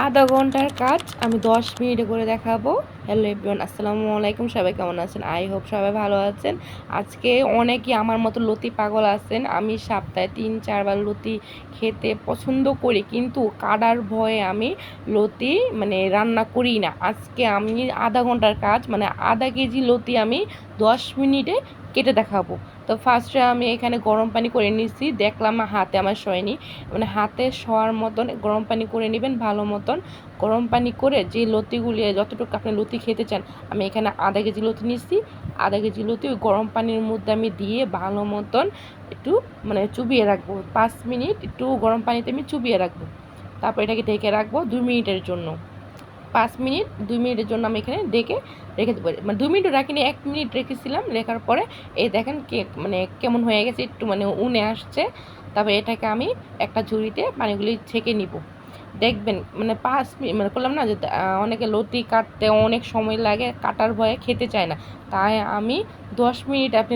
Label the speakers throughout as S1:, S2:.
S1: আধা ঘন্টার কাজ আমি 10 মিনিটে করে দেখাবো। হ্যালো এভরিওয়ান, আসসালামু আলাইকুম। সবাই কেমন আছেন? আই হোপ সবাই ভালো আছেন। আজকে অনেকেই আমার মতো লতি পাগল আছেন। আমি সপ্তাহে 3-4 বার লতি খেতে পছন্দ করি, কিন্তু কাটার ভয়ে আমি লতি রান্না করি না। আজকে আমি আধা ঘন্টার কাজ আধা কেজি লতি আমি 10 মিনিটে কেটে দেখাবো। তো ফার্স্টে আমি এখানে গরম পানি করে নিচ্ছি। দেখলাম হাতে আমার সয়নি, হাতে শোয়ার মতন গরম পানি করে নেবেন। ভালো মতন গরম পানি করে যে লতিগুলি, যতটুকু আপনি লতি খেতে চান, আমি এখানে আধা কেজি লতি নিচ্ছি। আধা কেজি লতি ওই গরম পানির মধ্যে আমি দিয়ে ভালো মতন একটু চুবিয়ে রাখবো। 5 মিনিট একটু গরম পানিতে আমি চুবিয়ে রাখবো। তারপর এটাকে ঢেকে রাখবো 2 মিনিটের জন্য। 5 মিনিট 2 মিনিটের জন্য আমি এখানে ঢেকে রেখে দেবো। 2 মিনিটও রাখিনি, 1 মিনিট রেখেছিলাম। রেখার পরে এই দেখেন কেমন হয়ে গেছে, একটু উনে আসছে। তারপর এটাকে আমি একটা ঝুড়িতে পানিগুলি ছেঁকে নিব। দেখবেন 5 মিনিট করলাম না যে অনেকে লতি কাটতে অনেক সময় লাগে, কাটার ভয়ে খেতে চায় না। তাই আমি 10 মিনিট আপনি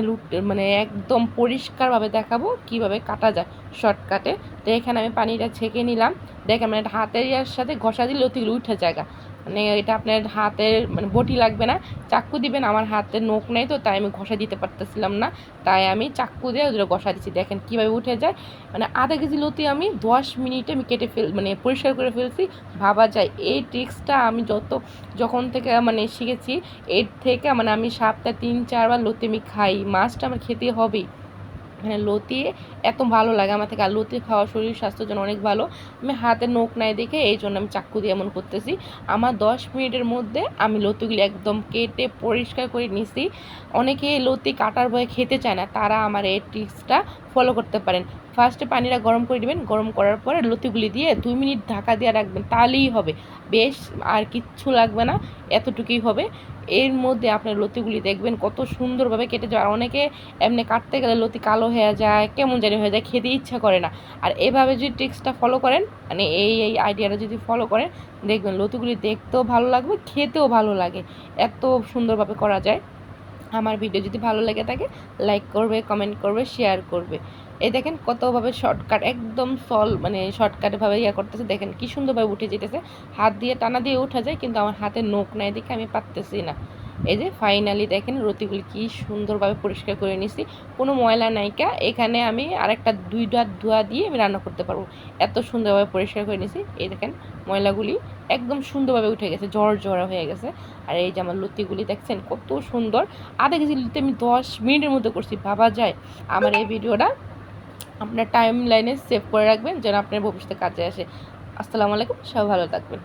S1: একদম পরিষ্কারভাবে দেখাবো কিভাবে কাটা যায় শর্টকাটে। তো এখানে আমি পানিটা ছেঁকে নিলাম। দেখেন হাতের ইয়ার সাথে ঘষা দিলে লতিগুলো উঠে জায়গা, এটা আপনার হাতের বটি লাগবে না, চাক্কু দিবেন। আমার হাতের নখ নেই, তো তাই আমি ঘষা দিতে পারতেছিলাম না, তাই আমি চাক্কু দিয়ে ওগুলো ঘষা দিচ্ছি। দেখেন কীভাবে উঠে যায়। আধা কেজি লতি আমি 10 মিনিটে আমি কেটে পরিষ্কার করে ফেলছি। ভাবা যায় এই ট্রিক্সটা আমি যখন থেকে শিখেছি, এর থেকে আমি সপ্তাহে 3-4 বার লতি আমি খাই। মাছটা আমার খেতে হবেই। লতি এত ভালো লাগে আমার থেকে। আর লতি খাওয়া শরীর স্বাস্থ্যের জন্য অনেক ভালো। আমি হাতে নখ নাই দেখে এই জন্য আমি চাক্কু দিয়ে এমন করতেছি। আমার 10 মিনিটের মধ্যে আমি লতিগুলি একদম কেটে পরিষ্কার করে নিছি। অনেকে লতি কাটার ভয়ে খেতে চায় না, তারা আমার এই ট্রিক্সটা ফলো করতে পারেন। ফার্স্টে পানিটা গরম করে দেবেন। গরম করার পরে লতিগুলি দিয়ে 2 মিনিট ঢাকা দিয়ে রাখবেন, তাহলেই হবে। বেশ, আর কিচ্ছু লাগবে না, এতটুকুই হবে। এর মধ্যে আপনার লতিগুলি দেখবেন কত সুন্দরভাবে কেটে যায়। আর অনেকে এমনি কাটতে গেলে লতি কালো হয়ে যায়, কেমন জানি হয়ে যায়, খেতে ইচ্ছা করে না। আর এভাবে যদি ট্রিক্সটা ফলো করেন, এই আইডিয়াটা যদি ফলো করেন, দেখবেন লতিগুলি দেখতেও ভালো লাগবে, খেতেও ভালো লাগে। এত সুন্দরভাবে করা যায়। আমার ভিডিও যদি ভালো লেগে থাকে, লাইক করবে, কমেন্ট করবে, শেয়ার করবে। এই দেখেন কতভাবে শর্টকাট, একদম শর্টকাটভাবে করতেছে। দেখেন কি সুন্দরভাবে উঠে যেতেছে। হাত দিয়ে টানা দিয়ে উঠা যায়, কিন্তু আমার হাতে নখ নাই দেখে আমি পারতেছি না। এই যে ফাইনালি দেখেন লতিগুলি কি সুন্দরভাবে পরিষ্কার করে নিছি, কোনো ময়লা নাইকা। এখানে আমি আরেকটা 2 ধোয়া দিয়ে আমি রান্না করতে পারবো, এত সুন্দরভাবে পরিষ্কার করে নিছি। এই দেখেন ময়লাগুলি একদম সুন্দরভাবে উঠে গেছে, জড়া হয়ে গেছে। আর এই যে আমার লতিগুলি দেখছেন কত সুন্দর। আধা কেজি লতি আমি 10 মিনিটের মধ্যে করছি। ভাবা যায়। আমার এই ভিডিওটা আপনার টাইম লাইনে সেভ করে রাখবেন, যেন আপনার ভবিষ্যতে কাজে আসে। আসসালামু আলাইকুম, সবাই ভালো থাকবেন।